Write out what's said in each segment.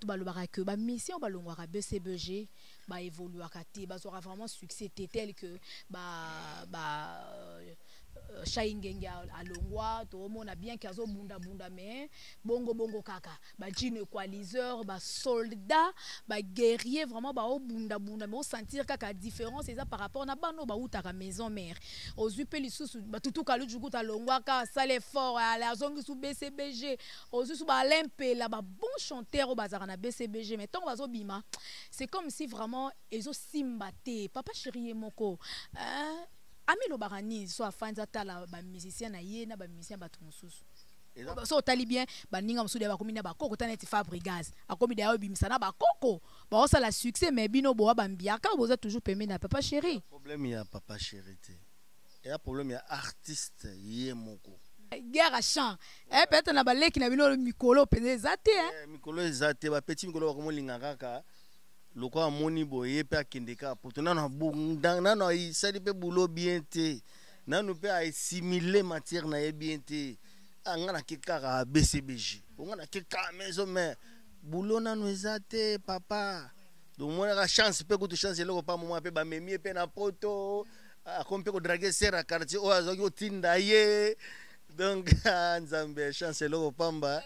balobaka que ba mission balongwaka BCBG ba évoluera te ba aura vraiment succès tel que Shaingenge alongwa to mona bien kazo bunda mais bongo kaka ba jine coaliseur ba soldat ba guerrier vraiment ba o bunda mais on sentir kaka différence c'est ça par rapport na bano ba utaka maison mère ozupe lisusu ba tutu kalu juku ta longwa ka sale fort la zongi sous BCBG ozusu ba lempe la ba bon chanteur au bazar na BCBG mais tant bazo bima c'est comme si vraiment ezo simbate papa chéri moko ami lo barani so afanza tala ba musicien na ye na ba musicien ba tumususu so tali bien ba ninga musude ba komina ba koko taneti Fabrigas akomi da yo bimisa na ba koko ba osa la succès mais bino bo ba mbiaka boza toujours pemé na papa chéri problème ya papa chéri te et a problème ya artiste ye moko guerre à chant peut-être na ba leki na bino mikolo pene zate mikolo zate ba petit mikolo ba komolinga kaka loko amoni boye pe akendeka poto nano bunda nano isali pe boulot bien te nano pe assimiler matière na ye bien te ngana ke kaka BCBG ngana ke ka maison mais boulot nano ezate papa donc moi la chance pe ko tu chance loko pa moment pe ba memi pe na poto akompe ko draguer sera quartier o azoki otinda ye donc nzambe chance loko pamba.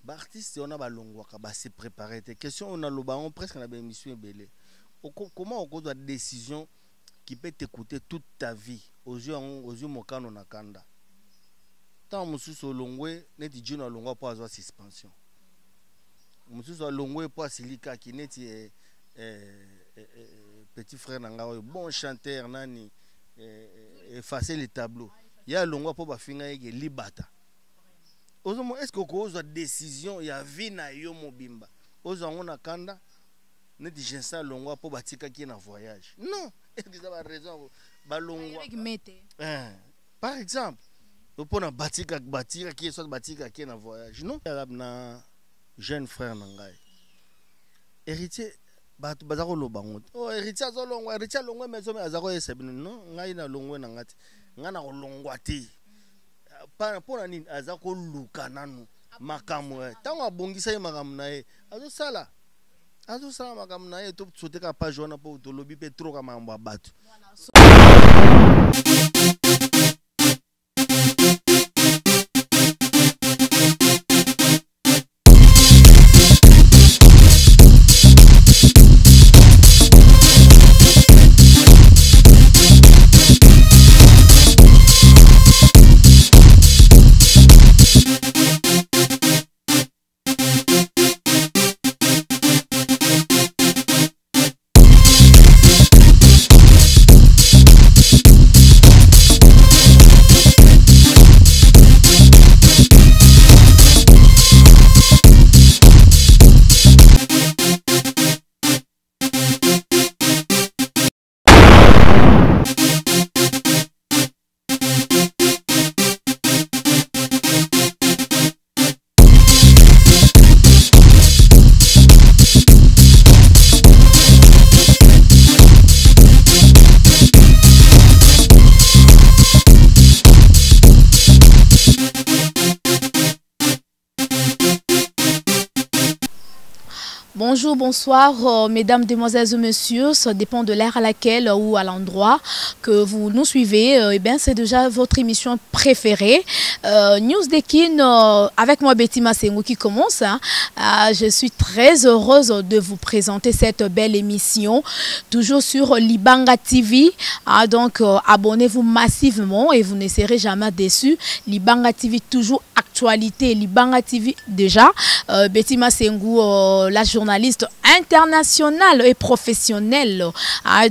Artiste on a balongwaka ba se préparer tes questions on a le ballon presque na émission belé comment on doit décision qui peut t'écouter toute ta vie aux yeux mokano na kanda tant mususu longwe neti jino longwa pour avoir suspension mususu longwe pour silika qui neti petit frère nanga bon chanteur nani effacer les tableaux il y a longwa pour ba finga yeke libata. Est-ce que vous avez une décision il y a vie na yo mobimba vous avez une kanda ne dis ça longwa pour batika qui na voyage non est-ce que vous avez raison balongwa par exemple pour na batika qui soit batika qui na voyage non na jeune frère nangai héritier batu bazako lobango oh héritier azolongwa héritier longwa maison mais azako esebino non ngai na longwe nangati ngana kolongwa te pour nani azako luka nanu makamu tango abongisa ye makamu na ye azosala makamu na ye to sote ka page wana po to lobi pe trop ka mambo abatu. Bonjour, bonsoir, mesdames, demoiselles et messieurs. Ça dépend de l'ère à laquelle ou à l'endroit que vous nous suivez. Eh bien, c'est déjà votre émission préférée. News Dekin, avec moi, Betty Massengou qui commence. Je suis très heureuse de vous présenter cette belle émission. Toujours sur Libanga TV. Donc, abonnez-vous massivement et vous ne serez jamais déçus. Libanga TV, toujours actualité. Libanga TV, déjà. Betty Massengou, la journaliste internationale et professionnelle.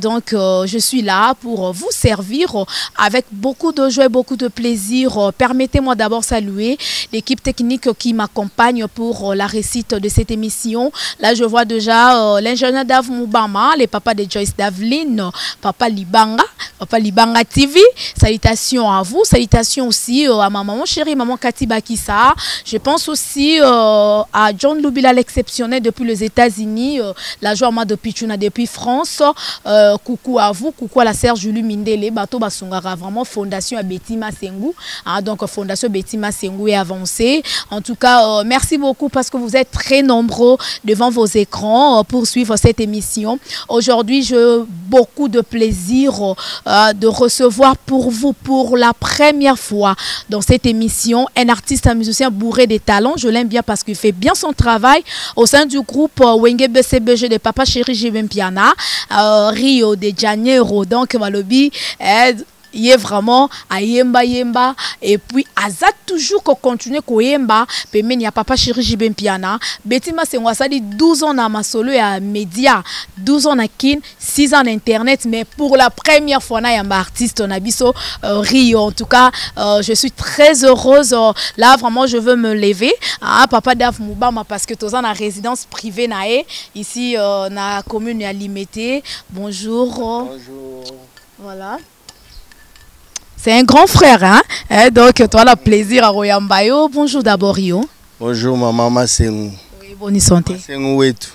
Donc, je suis là pour vous servir avec beaucoup de joie et beaucoup de plaisir. Permettez-moi d'abord saluer l'équipe technique qui m'accompagne pour la réussite de cette émission. Là, je vois déjà l'ingénieur Dav Moubama, les papas de Joyce Davlin, Papa Libanga TV. Salutations à vous. Salutations aussi à ma maman chérie, maman Kati Baki ça. Je pense aussi à John Lubila l'exceptionnel depuis les États-Unis, la joie de Pichuna depuis France. Coucou à vous, coucou à la sœur Julie Mindele, Bato Basungara, vraiment fondation à Betima Sengou. Donc fondation Betima Sengou est avancée. En tout cas, merci beaucoup parce que vous êtes très nombreux devant vos écrans pour suivre cette émission. Aujourd'hui, j'ai beaucoup de plaisir de recevoir pour vous, pour la première fois dans cette émission, un artiste, un musicien bourré de talents. Je l'aime bien parce qu'il fait bien son travail au sein du groupe Wenge BCBG de Papa Chéri Jibem Piana, Rio de Janeiro. Donc, Malobi, il est vraiment à Yemba Yemba et puis Azat toujours qu'on continue qu'on Yemba puis il y a Papa Chéri Jibem Piana Betima Sengou ça dit 12 ans à Masolo et à Média 12 ans à Kin 6 ans internet mais pour la première fois na yamba artiste on a biso Rio. En tout cas je suis très heureuse là vraiment je veux me lever Papa Daf Moubama parce que tous en la résidence privée nae ici na commune à Limité. Bonjour. Bonjour. Voilà. C'est un grand frère, hein? Donc, toi, le plaisir à Royambayo. Bonjour d'abord, Rio. Bonjour, maman Sengou. Oui, bonne santé. Sengou et tout.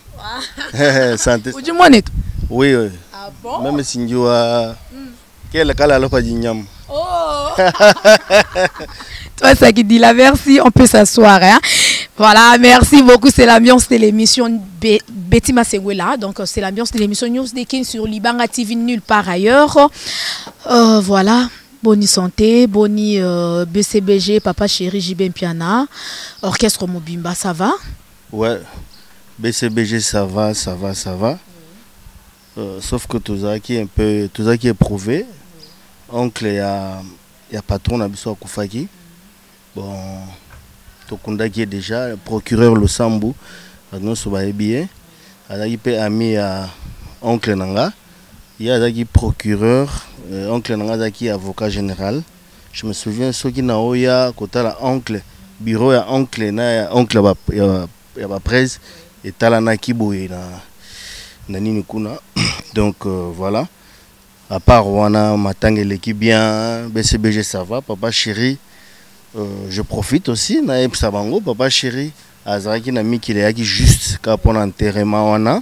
Santé. Ou du moins, et tout. Oui, oui. Ah bon? Même si nous avons... Quel est le cas de Oh! Toi, ça qui dit la merci, on peut s'asseoir, hein? Voilà, merci beaucoup. C'est l'ambiance de l'émission Betima Sengou là. Donc, c'est l'ambiance de l'émission News Dekin sur Libanga TV, nulle part ailleurs. Voilà. Boni santé, boni BCBG, Papa Chéri Jibem Piana, Orchestre Mobimba, ça va? Ouais, BCBG ça va, ça va, ça va. Sauf que tout ça qui est un peu, tout ça qui est prouvé. Oncle, il y a patron Abisso Koufaki. Bon, Tokunda qui est déjà procureur le Sambou, nous sommes bien. Il peut ami à oncle Nanga. Il y a des procureur, oncle Nangadaki avocat général. Je me souviens ceux qui n'ont pas côté la oncle bureau ya oncle na oncle ya ba presse et talana kiboye na nini kuna. Donc voilà. À part wana matangele qui bien BCBG ça va, Papa Chéri je profite aussi na Sabango Papa Chéri azaki na mikile juste ka pour enterrement wana.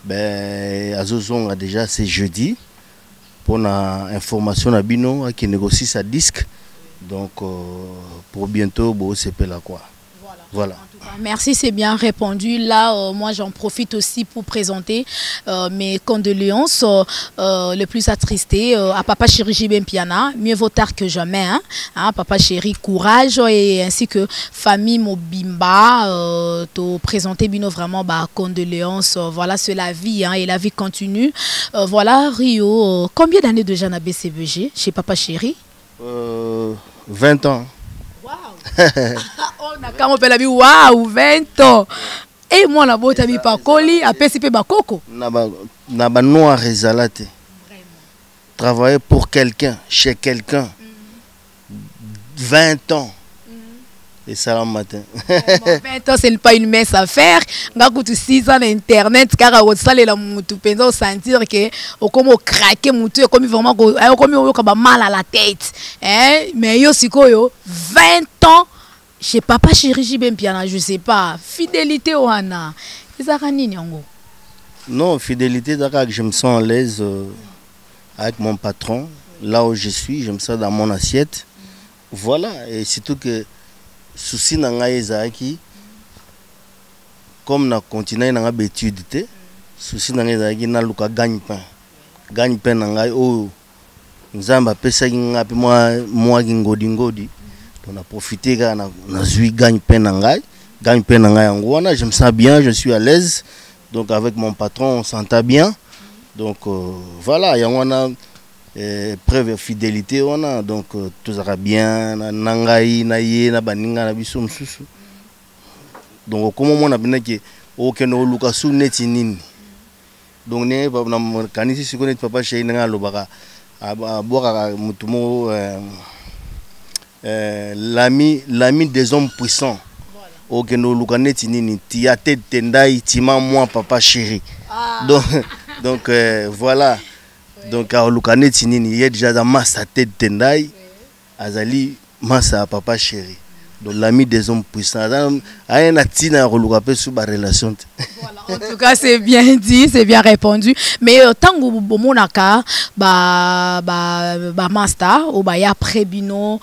Ben, Azozong a déjà c'est jeudi pour la information à Bino qui négocie sa disque. Donc pour bientôt, bon, c'est là quoi. Voilà. Merci, c'est bien répondu. Là, moi, j'en profite aussi pour présenter mes condoléances le plus attristé à Papa Chéri Jibem Piana. Mieux vaut tard que jamais. Hein, Papa Chéri, courage et ainsi que famille Mobimba. Te présenter Bino vraiment condoléances. Voilà, c'est la vie et la vie continue. Voilà, Rio. Combien d'années déjà à BCBG chez Papa Chéri? 20 ans. On a quand on la waouh 20 ans et moi la boîte mi pas coli à PCP bakoko na ba noir rezalate travailler pour quelqu'un chez quelqu'un 20 ans et ça le matin 20 ans c'est pas une messe à faire ngakutu 6 ans internet car au saler la mutu penza sentir que au comme craquer mutu comme vraiment comme au ka mal à la tête mais yo sikoyo 20 ans chez Papa Chéri Jibem Piana, je sais pas. Fidélité au Hana. Non, fidélité, je me sens à l'aise avec mon patron. Là où je suis, je me sens dans mon assiette. Voilà. Et surtout que souci nanga ezaki comme na continuer na habitude te souci nanga ezaki na luka gagne pain nanga o nzamba pesa ngapi moi ngodi on a profité na zui gagne pain nanga yango wana je me sens bien, je suis à l'aise. Donc avec mon patron on s'entend bien. Donc voilà, yango wana preuve de fidélité on a donc tout sera bien nangai na ye na baninga na biso msusu. Donc comment on a bien que aucun oluka su neti nini. Donc ne na kanisi sikonet Papa Chéri nga lobaka aboka mutumo l'ami des hommes puissants. Aucun oluka neti nini ti a tête tendai tima moi Papa Chéri. Donc voilà. Donc à Lukanetini il y a déjà dans massa tête tendai azali massa Papa Chéri. Donc l'ami des hommes puissants. A un atina relouapé sur la relation. Voilà, en tout cas, c'est bien dit, c'est bien répondu. Mais tant que vous avez master ou ya prébino,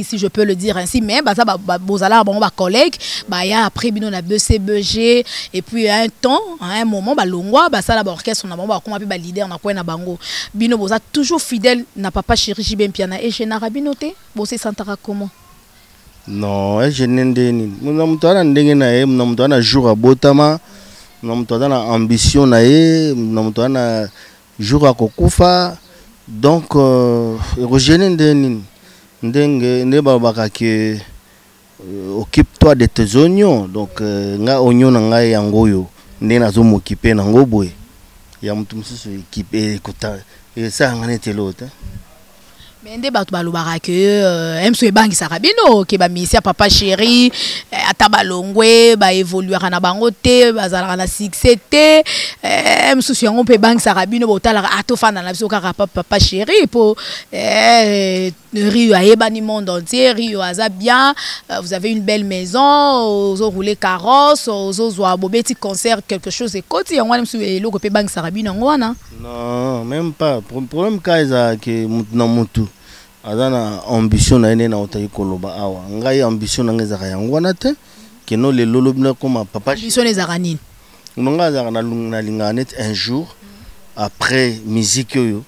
si je peux le dire ainsi, mais ça vous allez avoir collègue, ya après bino na BCBG et puis à un temps, à un moment, longwa, ça la orchestre on a bon comme un leader na quoi na bango. Bino vous êtes toujours fidèle na papa chéri Jibem Piana et général binoté, vous se sentara comment? Non, je n'ai pas de jour à Botama, ambition na jour à Kokufa. Donc, occupe-toi de tes oignons. Donc, nga oignon nga yangoyo, ndena zo m'occuper na ngobwe. Ya mtu msusu équipe et ça ngane l'autre. Mais ndé bato balobaka que emso ebangi sarabino ke ba misia papa chéri ata balongwe ba évoluer na bango te bazala na succès te emso yango pe bangi sarabino botala atofana na biso kaka papa chéri pour Rio ayebani monde entier Rio aza bien vous avez une belle maison ozo rouler carrosse ozo zwa bobeti concert quelque chose et koti yango emso eloko pe bangi sarabino ngwana. Non, même pas. Problème kaisa que na mutu. Azana ambition na ene na otayi koloba awa. Ngai ambition na ngeza yangwana te. Keno le lolo bina comme papa. Ambition les aranine. Nonga za na linganet un jour après musique yo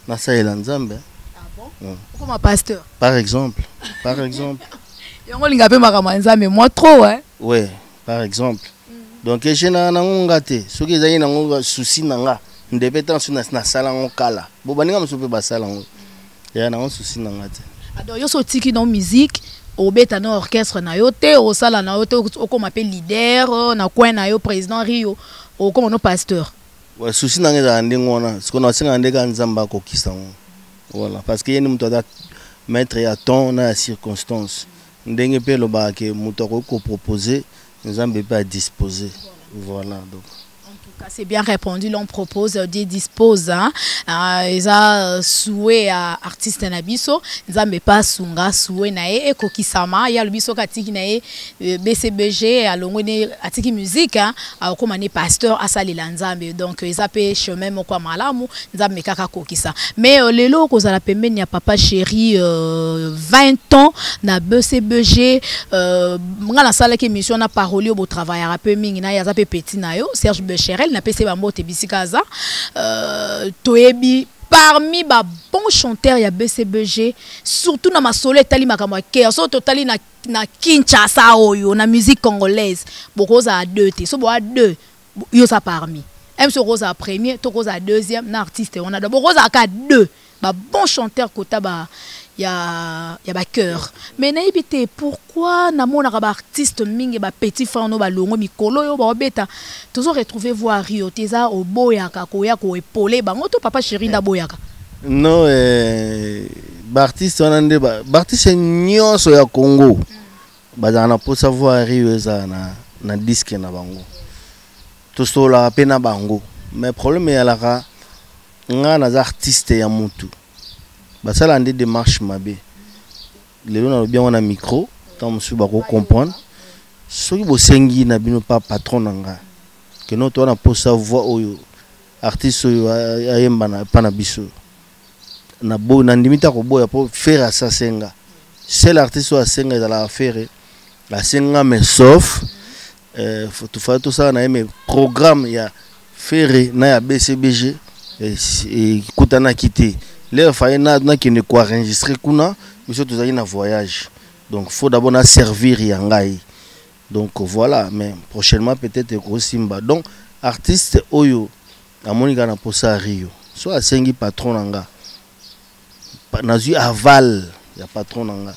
na sa elanzambe. Ah bon? Comme pasteur. Par exemple. Par exemple. Yango linga pe makamanza mais moi trop hein. Ouais, par exemple. Donc je na ngonga te. Soki ezali na ngonga souci nanga. Ndepeta sur na sala ngokala. Bo baninga msope ba sala ngo. Ya na souci nanga te. Alors yo so tiki dans musique, au beta na orchestre na yo te, au sala na yo te, au comme appelle leader, na coin na yo président Rio, au comme no pasteur. Ouais, souci nanga za ndengona, ce qu'on a senga ndeka nzamba ko kisango. Voilà, parce que yeni mtu da mettre ya temps na circonstance. Ndenge pe lo ba ke muto ko proposer, nzambe pe à disposer. Voilà donc. C'est bien répondu, l'on propose des dispose ils a souhait à artiste nabiso nzambe pas sunga souhait nae ekokisama ya lubiso katiki nae BCBG alongone atiki musique akoma ne pasteur asalela nzambe donc ils appellent chemin moko malamu nzambe kaka kokisa mais lelo kozala pembeni ya papa chéri 20 ans na BCBG ngana sala ke mission na parole au travail à peu mingi na ya zape petit na yo Serge Becherel na PC Bambote Bisikaza toebi parmi ba bons chanteurs ya BCBG surtout na masolo etali makambo ke so totali na Kinshasa oyo na musique congolaise bokoza a deux te so bo a deux yo ça parmi même so rosa premier to rosa deuxième na artiste on a d'abord rosa ka deux ba bons chanteurs kota ba ya ba cœur mais na ibité pourquoi na mona ba artiste mingi ba petit frère no ba longo mikolo yo ba beta toujours retrouver voir Rio teza au boyaka ko ya ko épauler bango to papa chéri na boyaka non ba artiste on ande ba artiste nyonso ya Congo ba na pour savoir Rio eza na disque na bango to sola pe na bango mais problème ya la nga na artiste ya mutu basala ande démarche mabe lelo na bien on a micro tant monsieur ba ko comprendre soki bo sengi na bino pa patron nanga que notre on a pour savoir oyo artiste oyo ayemba na pa na biso na bo na ndimita ko boya pour faire ça senga c'est l'artiste oyo senga dans la faire la senga mais sauf faut tout faire tout ça na même programme ya faire na ya BCBG et kutana quitter les faïna qui ne quoi enregistrer kuna mais surtout na voyage donc faut d'abord na servir yangai donc voilà mais prochainement peut-être ko simba donc artiste oyo amonika na posa Rio soit sengi patron nanga nazu aval ya patron nanga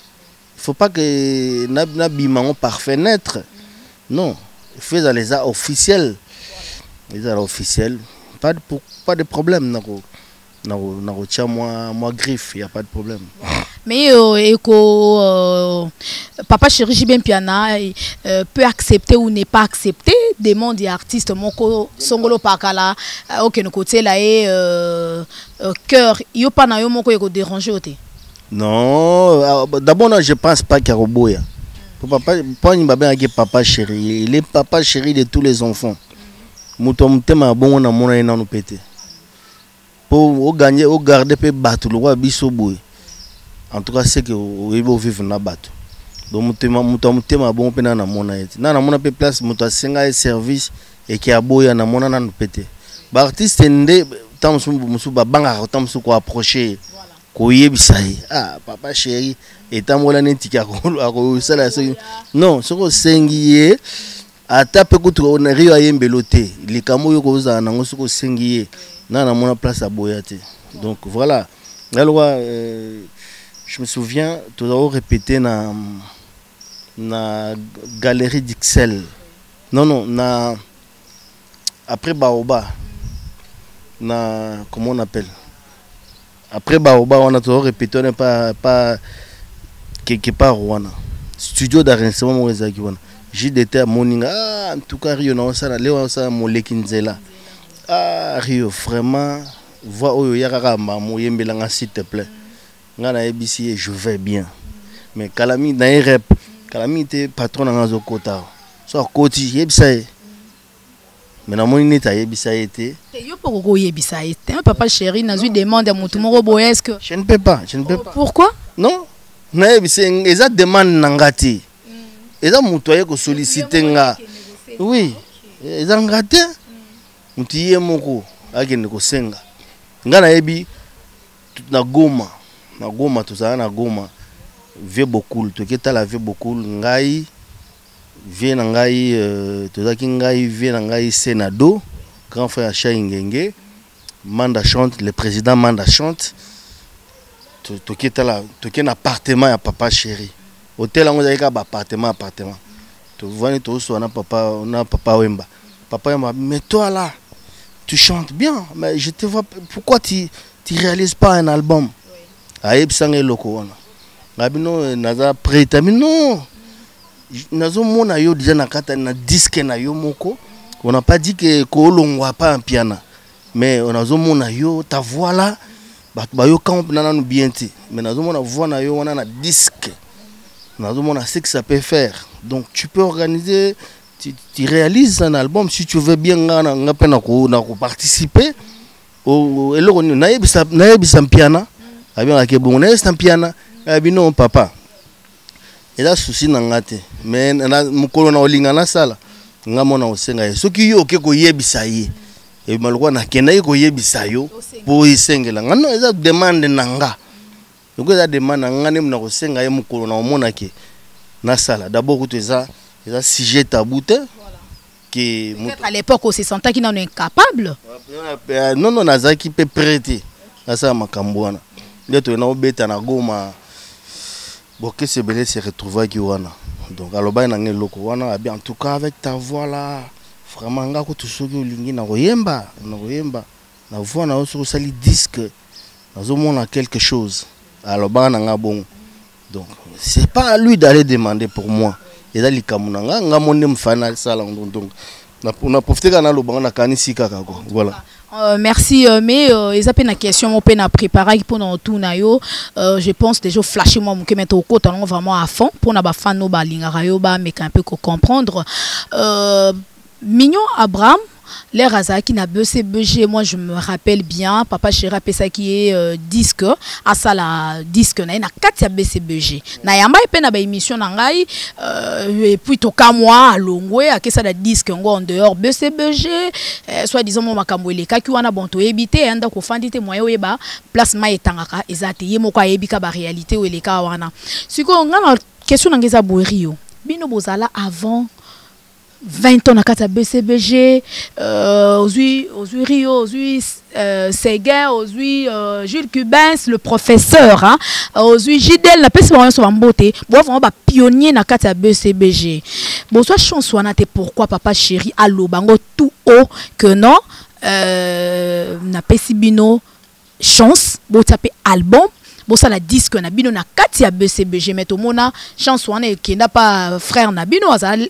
il faut pas que na bimango par fenêtre non il faut les a officiels les a officiels pas de problème nako tia moi griffe, il n'y a pas de problème. Mais papa chéri Jibem Piana peut accepter ou ne pas accepter des mondes des artistes moko songolo pakala ok no côté là et cœur yo pas na yo moko eko déranger oté. Non, d'abord je pense pas qu'il y a Roboya. Papa papa chéri, il est papa chéri de tous les enfants. Mouton tema bon na mona ina nous pété. Pour gagner, au garder pe battre le roi biso boy. En tout cas c'est que il va vivre na battre. Donc mouton tema bon pe na mona eti. Na mona pe place mouton senga service et qui a boya na mona na nous pété. Ba artiste ndé tam musu ba banga tam su ko approcher. Ko yebisai. Ah papa chéri et tam wala netika ko sala non, ce ko sengiye ata pe ko to na rio ayembelote. Likamo yo ko za na ngosu ko sengiye. Na mon place à Boyate. Donc voilà. Alors, je me souviens, tout d'abord répété na galerie d'Ixelles. Non, après Baoba. Comment on appelle? Après Baoba, on a toujours répété, on n'est pas quelque part Rwanda. Studio d'arrangement, mon réseau. JDT à Moninga. Ah, en tout cas, Rio, on s'en allait, on s'en allait, Kinzela. Ah Rio, vraiment, vois où il y a un s'il te plaît. Je vais bien. Mais Kalami, dans les rep, Kalami était patron dans le Kota. Soit Koti, Yebissaye. Mais dans mon état, Yebissaye était. Pourquoi Yebissaye était? Papa chéri, n'a eu demande à mon tour est-ce que. Je ne peux pas, je ne peux pas. Pourquoi? Non, Yebissaye, ils ont demandé Nangati. Ils ont montré que solliciter. Oui, ils ont gâté. Mutiye moko agende ko senga ngana yebi na Goma tozala na Goma vie beaucoup to keta la vie beaucoup ngai vie na ngai tozaki ngai vie na ngai Senado grand frère Chaingenge Manda chante le président Manda chante to keta la to ken appartement ya papa chéri hôtel ngo zalika ba appartement to vani to so na papa Wemba papa Wemba mais toi là tu chantes bien, mais je te vois. Pourquoi tu réalises pas un album? Aïb Sangé Loko. Rabino Naza prêta. Mais non. Nazo Mona yo déjà na disque na yo moko. On n'a pas dit que Kolongwa pas un piano. Mais on a Mona yo ta voix là. Bah yo quand on a nous bien ti. Mais Nazo Mona voix na yo on a disque. Nazo Mona sait que ça peut faire. Donc tu peux organiser. Tu réalises un album si tu veux bien participer au piano non papa et là souci n'angate mais mukolo na olinga na sala ngamona osenga soki yo ke ko yebisa ye et malwa na kena ko yebisa yo po isengela ngano eza demande nanga yoko eza demande ngane mna ko senga ye mukolo na omona ke na sala d'abord tu eza un sujet tabou. Peut-être à l'époque, on se sentait qu'il en est incapable. Non, Nazaki peut prêter. Ça, ma cambouana. Il y a un bête à Goma. Bon, que c'est belé se retrouver qui wana. Donc, alors, en tout cas, avec ta voix là, vraiment, on a tout ce que l'ingé na royemba. La voix na aussi sali disque. On a quelque chose. Alors, bon. Donc, c'est pas à lui d'aller demander pour moi. Et là, les Kamunanga, on a sala donc on a profité quand on a kanisi kaka voilà. Merci, mais ils ont une question, on peut préparer pour nous tout nayo. Je pense déjà flasher moi que mettre au côté vraiment à fond pour na ba fan no ba linga rayo ba mais un peu comprendre. Mignon Abraham. Les Razaki n'a BCBG, moi je me rappelle bien, papa chéri ça qui est disque, à ça la disque na 4 BCBG. Na yamba pe na ba émission na ngai et puis to ka moi alongwe à ça la disque ngo en dehors BCBG, soit disons mo makambo eleka ki wana bon to ebité anda ko fandite moyo yeba place ma etangaka ezate ye moko ayebika ba réalité o eleka wana. Siko ngana question ngeza boerio. Bino bozala avant 20 ans à Kata BCBG, aujourd'hui Rio, aujourd'hui Seguin, aujourd'hui Jules Cubens, le professeur, hein, aujourd'hui Gidel, la personne sur beauté, bon vraiment ba pionnier na Kata BCBG. Bon soit chance wana te pourquoi papa chéri allo bango tout haut que non na pesibino chance bon taper album. Bon ça la disque na bino na kati ya BCBG mais to mona chance wana qui n'a pas frère na bino azale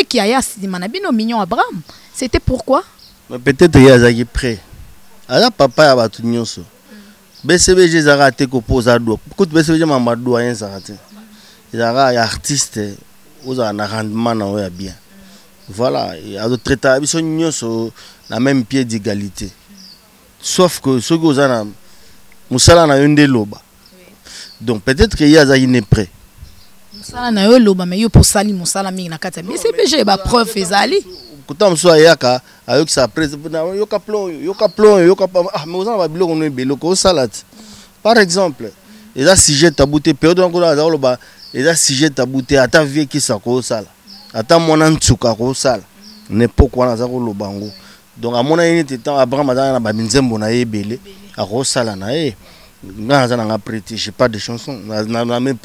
qui aya sima na bino Mignon Abraham. C'était pourquoi? Mais peut-être il y a prêt. Alors papa ya batu nyonso. BCBG za raté ko posa do. Écoute BCBG mama do rien ça raté. Il y a artiste aux un rendement na bien. Voilà, et à d'autres états ils sont sur la même pied d'égalité. Sauf que ceux qui ont musala na yonde loba. Donc peut-être qu'il y a une prêt. Musala na yo loba mais yo pour sali musala mingi na kata. Mais c'est BG ba preuve ezali. Quand on soit yaka avec sa presse yo ka plon ah mais on va biloko no beloko ko salade. Par exemple, les sujet tabouté période on a loba les sujet tabouté ata vie qui sa ko sala. Ata mona ntsuka ko sala. N'importe quoi na za ko lobango. Donc à mon avis temps Abraham na ba minzembo na yebele a ko sala na e. Ngaza na prêter j'ai pas de chansons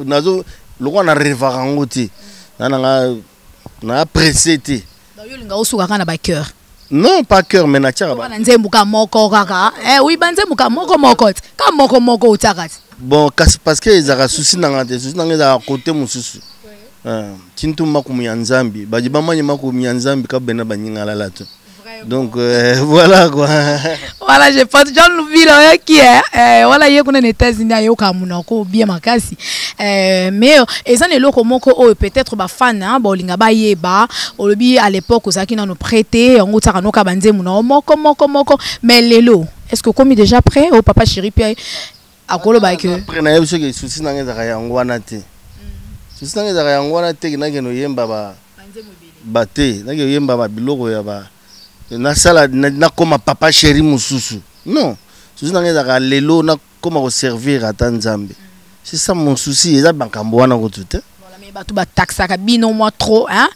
nazo loko na revarango ti na pressé ti. Non, pas cœur, mais bon, parce que ils ont souci dans côté mususu. Tintu makumu ya nzambi, baji bamanye makumu ya nzambi ka bena banyinga la tu. Donc voilà quoi. Voilà, je pense John Lubilo qui est voilà yé qu'on est États-Unis yo ka munako bien makasi. Mais ezan eloko moko o peut-être ba fan hein ba linga ba yeba olobi à l'époque ozaki na no prêter on otaka no ka banze muna moko mais lelo est-ce que comme déjà prêt au papa chéri puis akolo ba que après na yeso ke souci na ngeza ya ngwana te. Souci na ngeza ya ngwana te na ke no yemba ba bate na ke yemba ba biloko ya ba na sala na koma papa chéri mususu non souci na ngeza lelo na koma ko servir à Tanzambe. C'est ça mon souci, et ça bankambo wana ko tout. Voilà, mais batu ba taxaka bino moi trop hein,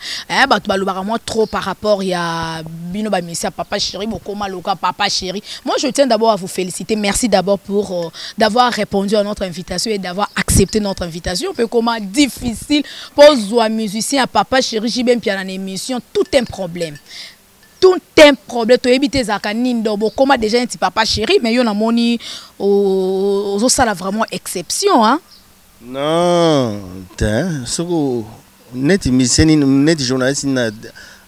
batu ba lobaka moi trop par rapport ya bino ba monsieur papa chéri bokoma loka papa chéri. Moi je tiens d'abord à vous féliciter, merci d'abord pour d'avoir répondu à notre invitation et d'avoir accepté notre invitation. Peu comment difficile pour un musicien à papa chéri j'aime bien en émission, tout un problème. Tout un problème, tu évites Zakani Ndobo, comme déjà un petit papa chéri, mais il y a moni aux ça vraiment exception, hein? Non, ce que net miseni net journaliste na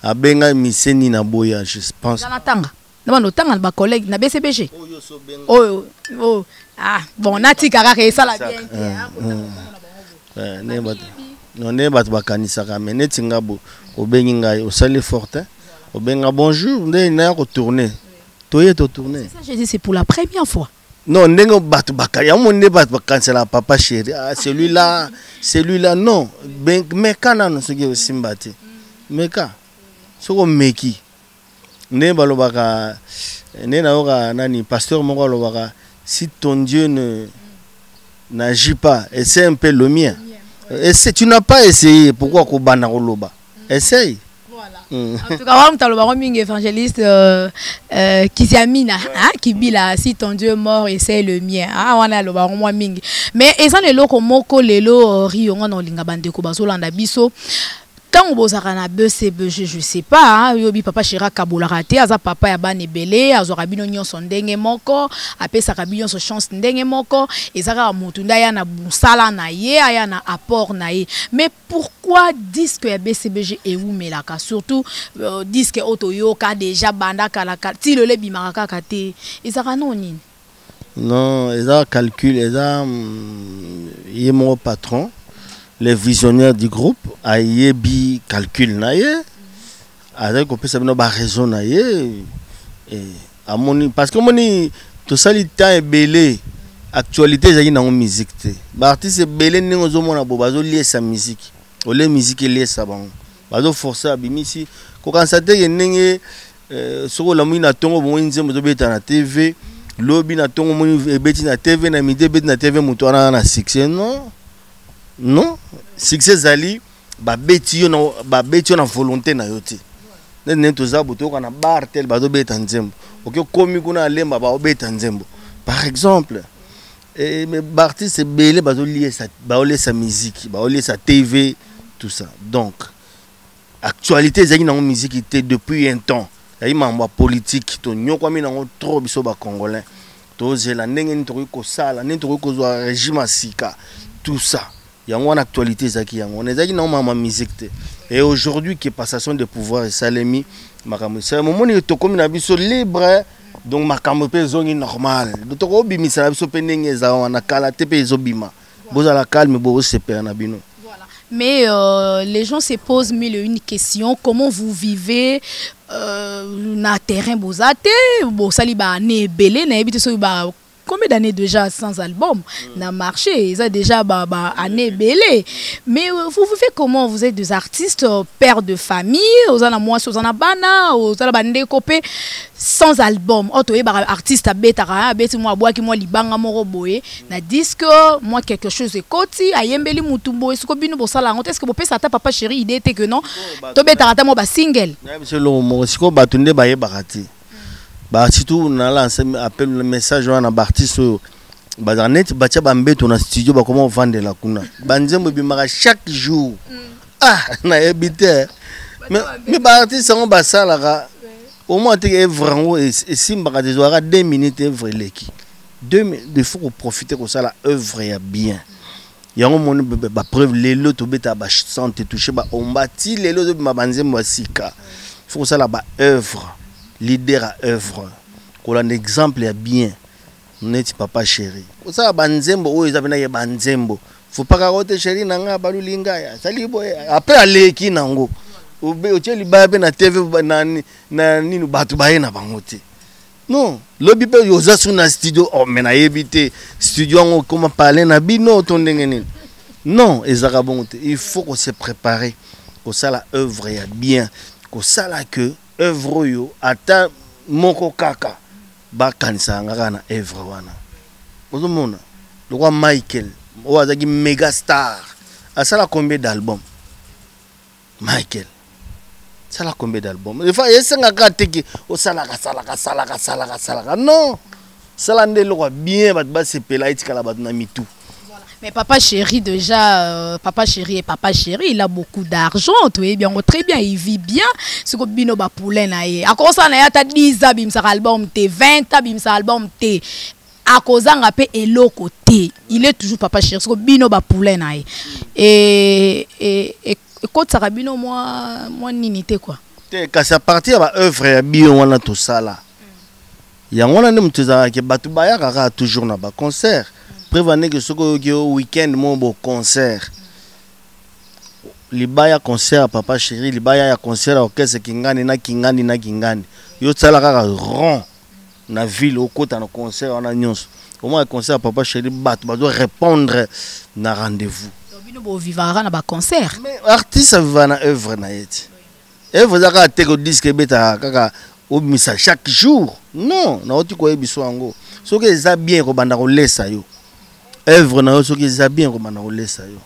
abenga miseni na boya, je pense. Zanatanga, non non tanga ba collègue na BCBG. Oh ah bon nati karaka ça la bien. Non ne bat ba kanisa ka mais net ngabo obengi ngai o sali forte. Benga bonjour, on a retourné. C'est ça, je dis, c'est pour la première fois. Non, nengo batu bakaya, mon ne bat bakansela papa chéri. Ah, celui-là, non. Ben, meka non, ce qui est aussi mbati. Meka, ce qu'on meki. Ne balobaka, ne na ora nani pasteur moko balobaka. Si ton Dieu n'agit pas, essaie un peu le mien. Essaie, tu n'as pas essayé, pourquoi kobana koloba? Essaye. En tout cas, on a un évangéliste qui s'amina, qui dit là, si ton Dieu est mort, et c'est le mien. On a le baron mingi. Mais ils ont les locaux moko les lots rio on a linga bande ko bazolanda biso. Quand on a un BCBG, je sais pas, yobi papa Chira Kaboula raté, aza papa ya bane belé, azorabino nyon son ndenge moko, apé sarabino son chance ndenge moko, et zara mutunda ya na busala na ye, ya na apport na ye. Mais pourquoi disque ya BCBG et où melaka, surtout disque otoyoka déjà banda kalaka, ti le bimaka kate, et zara non nini? Non, ils ont calcul, ils ont yé mon patron. Les visionnaires du groupe a yebi calcul na ye avec on peut savoir ba raison na ye et à mon parce que moni tout ça li temps belé actualité zaki na musique te ba artiste belé ningo zo mona bo bazo lier sa musique o le musique lier sa bon bazo forcer abimisi ko constater que ndenge soko la mona tongo bo nzembo zo beta na TV lobi na tongo moni ebeti na TV na midi beti na TV muto na succès non succès zali ba beti yo na volonté na yo te ne toza buto kana bar tel ba do beta nzembo OK komi kuna lemba ba obeta nzembo par exemple mais artiste c'est belé ba do lier sa musique ba lier sa TV tout ça donc actualité zali na musique était depuis un temps ya mambo politique to nyoko mi na trop biso ba congolais to zela ndenge ntori ko sala ntori ko zo régime sika tout ça. Il y a une actualité zaki yango. On est zaki na ma musique. Et aujourd'hui qui est passation de pouvoir et salemi makambo. C'est un moment où to comme na biso libre donc makambo pe zongi normal. To ko bimisa na biso pe ndenge za wana kala te pe zo bima. Boza la calme bo se pe na bino. Voilà. Mais les gens se posent mille et une questions. Comment vous vivez na terrain bozate, bosali ba ne belé, na ebite so ba combien d'années déjà sans album n'a marché, ils ont déjà année belé. Mais vous vivez comment? Vous êtes des artistes, pères de famille, vous en avez moi, vous en avez bana, vous en avez copé sans album. Auto artiste à bêta, bêta moi bois qui moi libanga moro boé, na disque moi quelque chose de côté, ayembeli mutumbo, est-ce que bino bosala, est-ce que vous pouvez s'attendre papa chéri idée était que non, to bêta rata moi ba single. Monsieur le mot, est-ce que batunde ba yebarati? Bah surtout on a lancé appel le message à l'artiste bah dans net batia bambeto na studio bah comment vendre la kuna banzembo bimara chaque jour ah na habité mais bah artiste on bah ça là au moins tu es vraiment et si bah des horaires 2 minutes œuvre leki 2 minutes il faut profiter que ça la œuvre est bien il y a un moment bah preuve les lots beta bah santé touché bah on bâti les lots bah banzembo sika il faut que ça la bah œuvre leader à œuvre. Qu'on a un exemple est bien. N'est papa chéri. Ça banzembo ou ils avaient banzembo. Faut pas carotter chéri nanga balu lingaya. Sali boy après aller qui nango. Ou be o teli ba be na TV na ni no batu ba na bangote. Non, lobby pe yoza suna studio oh mais na éviter studio on comment parler na bino ton ndengeni. Non, ezaka bongote. Il faut qu'on se prépare. Qu'on ça la œuvre est bien. Qu'on ça la que œuvre yo ata moko kaka ba kanisa ngaka na œuvre wana ozomona le roi Michael o azaki méga star asala combien d'albums Michael sala combien d'albums il faut esenga kateki o sala non sala ndelo kwa bien ba sepela itikala ba na mitu. Mais papa chéri déjà, papa chéri et papa chéri, il a beaucoup d'argent, tu es bien, très bien, il vit bien. Ce que bino ba poulen na ye. À cause ça na ya ta 10 abim sa album te 20 abim sa album te. À cause ça na pe elo côté. Il est toujours papa chéri. Ce que bino ba poulen na ye. Et quand ça bino moi ninité quoi. Quand ça parti à œuvre bien wana tout ça là. Ya wana ne mtuza ke batu ba ya kaka toujours na ba concert. Prévenez que ce week-end mon beau concert. Libaya concert papa chéri, libaya ya concert orchestre kingani na kingani. Yo tsala kaka rond na ville au côté na concert on a nyonso. Au moins concert papa chéri bat doit répondre na rendez-vous. Bino bo vivara na ba concert. Mais artiste va na œuvre na yeti. Œuvre zaka te ko disque beta kaka au misa chaque jour. Non, na oti ko ebiso ngo. So que ça bien ko banda ko lesa yo. Œuvre na so que ça bien comme on laisse ça yo.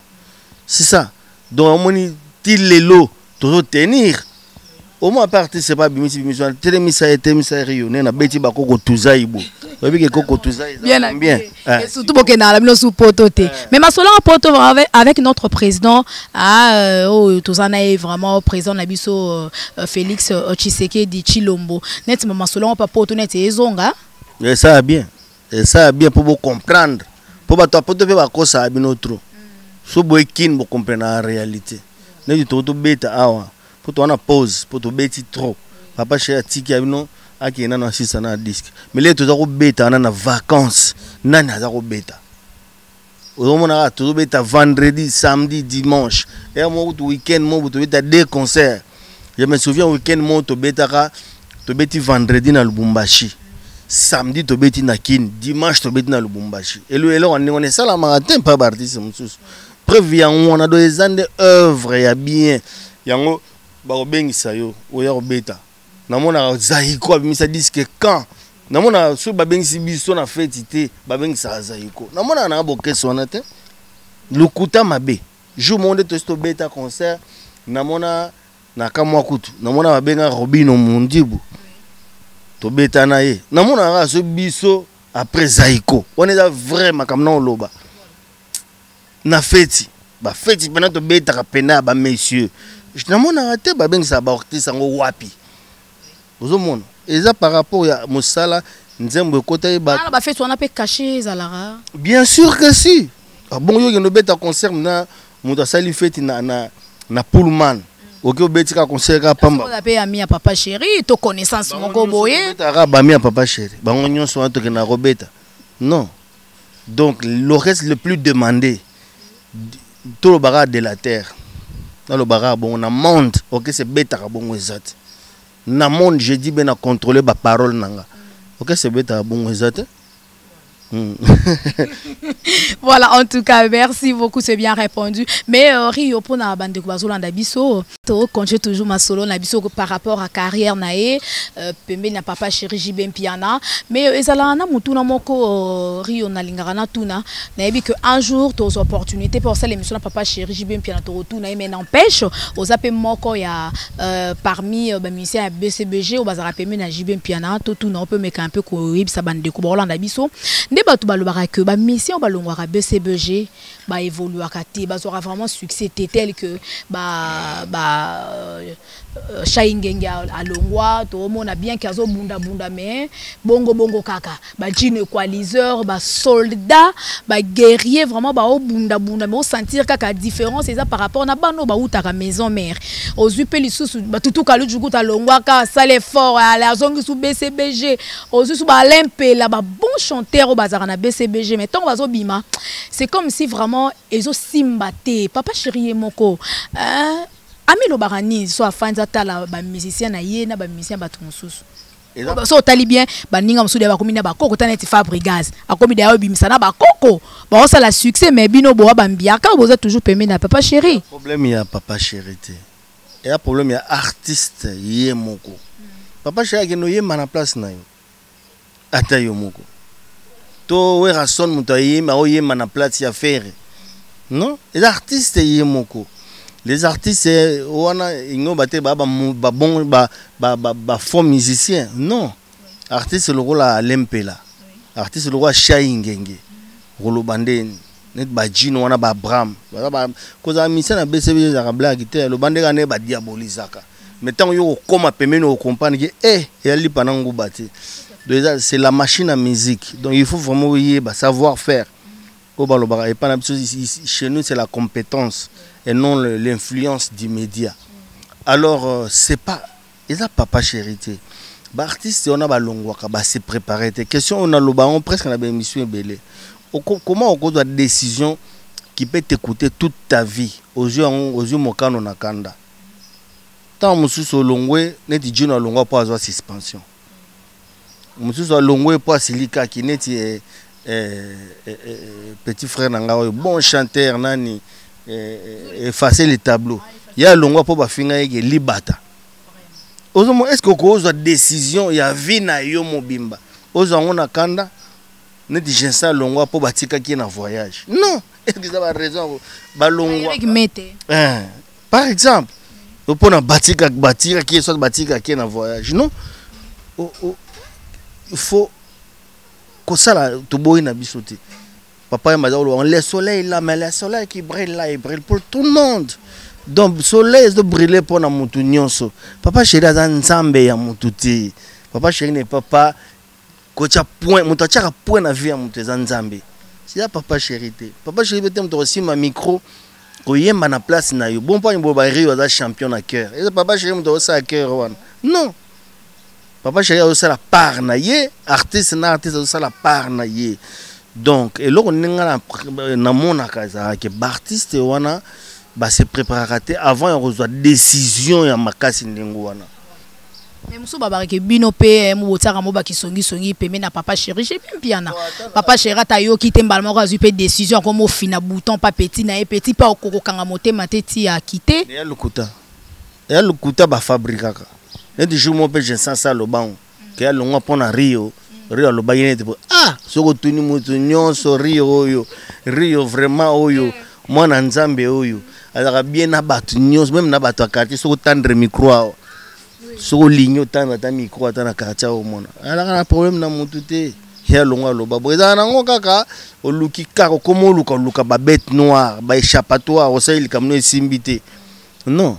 C'est ça. Donc on dit til les lots toujours tenir. Au moins partir c'est pas bimisi télémisa et télémisa rayonné na beti ba koko tuzaibo. Obi ke koko tuzai bien. Et surtout pour que na la mino sous pototé. Mais ma sola poto avec notre président tuzana est vraiment président na biso Félix Tshisekedi Tshilombo. Net ma sola pa poto net ezonga. Et ça bien. Et ça bien pour vous comprendre. Pour bato poto pe ba kosa abino trop. So boy kin bo comprendre la réalité. Ne du to beta awa. Pour toi on a pause, pour to beti trop. Papa chéri tiki abino aki na na sisa na disque. Mais les to za ko beta na vacances. Nana za ko beta. Au moment to beta vendredi, samedi, dimanche. Et moi tout week-end moi to beta 2 concerts. Je me souviens week-end moi to beta ka to beti vendredi na Lubumbashi. Samedi to beti na Kin, dimanche to beti na Lubumbashi. Et le on est ça la matin pas artiste mususu. Preuve ya on a des années œuvre ya bien. Yango ba obengisa yo o ya obeta. Na mona Zaiko bimisa disque quand. Na mona so ba bengisi biso na fête té, ba bengisa Zaiko. Na mona na boke sonate. Lukuta mabe. Jour monde to beta concert. Na mona na kamwa kutu. Na mona ba benga Robino Mundibu. To beta na ye namona nga so biso après Zaiko on est vraiment comme non loba na feti ba feti pena to beta ka pena ba messieurs namona te ba bengisa ba artiste ngo wapi ozomona eza par rapport ya mosala nzembo kota ba ba feti on a pe caché zalara bien sûr que si bon yo no beta concert na muta sali feti na Pullman. Ok, obeti ka concert ka pamba. On appelle ami à papa chéri, to connaissance moko boye. Beta ba ami à papa chéri. Ba ngonyo so to ke na robeta. Non. Donc le reste le plus demandé tout le bagarre de la terre. Dans le bagarre, bon, on a monde, ok, c'est bête à bon exact. Na monde, je dis bien à contrôler ma parole nanga. Ok, c'est bête à bon exact. Voilà, en tout cas, merci beaucoup, c'est bien répondu. Mais Rio, pour la bande de Bazolanda Bisso, quand j'ai toujours ma solo na biso par rapport à carrière nae, pembe na papa chéri Jibem Piana, mais ezala na mutuna moko Rio na lingara tuna, na yebi que un jour tos opportunités pour ça l'émission na papa chéri Jibem Piana to tuna mais n'empêche aux appels moko ya parmi ba musiciens BCBG au bazara pembe na Jibem Piana to tuna on peut mettre un peu ko yebisa bande de Bazolanda Bisso. Batu balobaka que ba mission balongwaka BCBG ba évoluaka te bazora vraiment succès tel que Shaingenge alongwa to mona bien kazo bunda mais bongo kaka ba jine equaliseur ba soldat ba guerrier vraiment ba bunda mais on sentir kaka différence c'est ça par rapport na bano ba utaka maison mère aux upeli sous ba tutu kalu jukuta alongwa ka sale fort la zongi sous BCBG aux sous ba limpe la ba bon chanteur ba na BCBG mais tant bazo bima c'est comme si vraiment ezo simbate papa chéri moko ami lo barani so afanza tala ba musicien na ye na ba musicien ba tonsusu so tali bien ba ninga musude ba komina ba koko taneti Fabregas akomi da yo bimisa na ba koko ba ça la succès mais bino bo ba mbiaka boza toujours pemé na papa chéri problème ya papa chéri te et a problème ya artiste ye moko papa chéri ke no ye mana place na yo ata yo moko to we rason mutaye ma o ye mana place ya faire non les artistes ye moko les artistes wana ingo bate ba bon ba fond musicien non artiste le rôle à lempela artiste le roi Shaingenge rolo bandeni net ba jino wana ba bram ba koza musicien na BCB za blague te le bande ka ne ba diabolisaka mais tant yo koma pemeno o comprendre que ya lipa nango bate donc c'est la machine à musique donc il faut vraiment savoir faire chez nous c'est la compétence et non l'influence du média alors c'est pas ils a papa chérité ba artiste on a ba longwaka ba se préparer question on a le on presque na ba émission belé comment on doit décision qui peut t'écouter toute ta vie aux yeux mokano na kanda tant mususu longwe neti jino longwa pour avoir suspension mususu longwe pour silika qui neti petit frère nanga bon chanteur nani effacer les tableaux ya longwa pour ba finga yeke libata ozomo est-ce que ko décision ya vie na yo mobimba ozango na kanda neti jensa longwa pour batika ki na voyage non est-ce que ça va raison ba longwa par exemple pour na batika qui soit batika ki na voyage non il faut que ça tout boy na bisoté papa m'a dit le soleil là mais le soleil qui brille là il brille pour tout le monde donc le soleil doit briller pour na mutu nyonso papa chéri za nzambe ya mututi papa chéri n'est pas kocha point mutu acha point na vie ya mutu za nzambe c'est papa chéri te papa chéri te mutu aussi ma micro ko yemba na place na yo bon pas bo ba Rio za champion na cœur et papa chéri mutu aussi à cœur wana non papa chéri aussi la part na ye artiste aussi la part na ye donc et là on ninga na mona kaza que artiste wana ba se préparer avant on reçoit décision ya makasi ndingo wana mais muso baba ke bino pe mu botaka mo ba kisongi pe na papa chéri j'ai bien piana papa chéri ta yo ki temba mo ka zupe décision comme au fina bouton pas petit na petit pas okoko kanga motema teti a quitter et le kuta ba fabrikaka et du jour mon père je sens ça le banc que ya longa pona Rio lo bayene te soko tuni mutu nyonso Rio vraiment oyo mwana nzambe oyo azaka bien na batu nyonso même na batu quartier soko tendre micro soko ligno tendre ta micro ta na quartier o mona alaka na problème na mutu te ya longa lo babo eza nango kaka oluki kaka komo luka ba bête noire ba échappatoire o sa il kamno esimbité non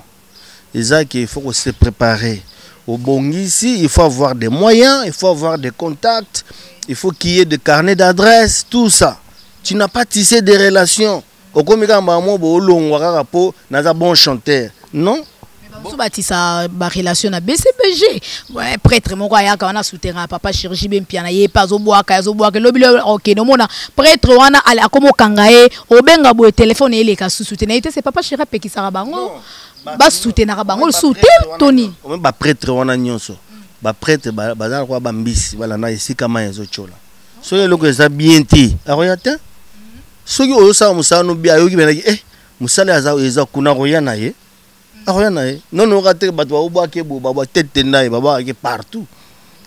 eza qu'il faut se préparer au Bongisi, il faut avoir des moyens, il faut avoir des contacts, il faut qu'il y ait des carnets d'adresses, tout ça. Tu n'as pas tissé des relations. Au comika maman bo long waka po naza bon chanteur. Non? Batisa ba relation na BCBG. Ouais, prêtre moko ayaka wana souterrain papa chirurgie ben piana ye pas zo boaka lobilo OK no mona prêtre wana ali akomo kangae obenga bo téléphone ele ka soutenir c'est papa chirurgie pekisa bango ba soutenir bango soutenir Tony. O ba prêtre wana nyonso. Ba prêtre bazana kwa ba mbisi bala na esika ma ezo chola. So ye loko eza bien ti. Aroyata? Soki oyo sa musano bia yoki benaki musale eza kuna royana ye. Non, on a tête partout.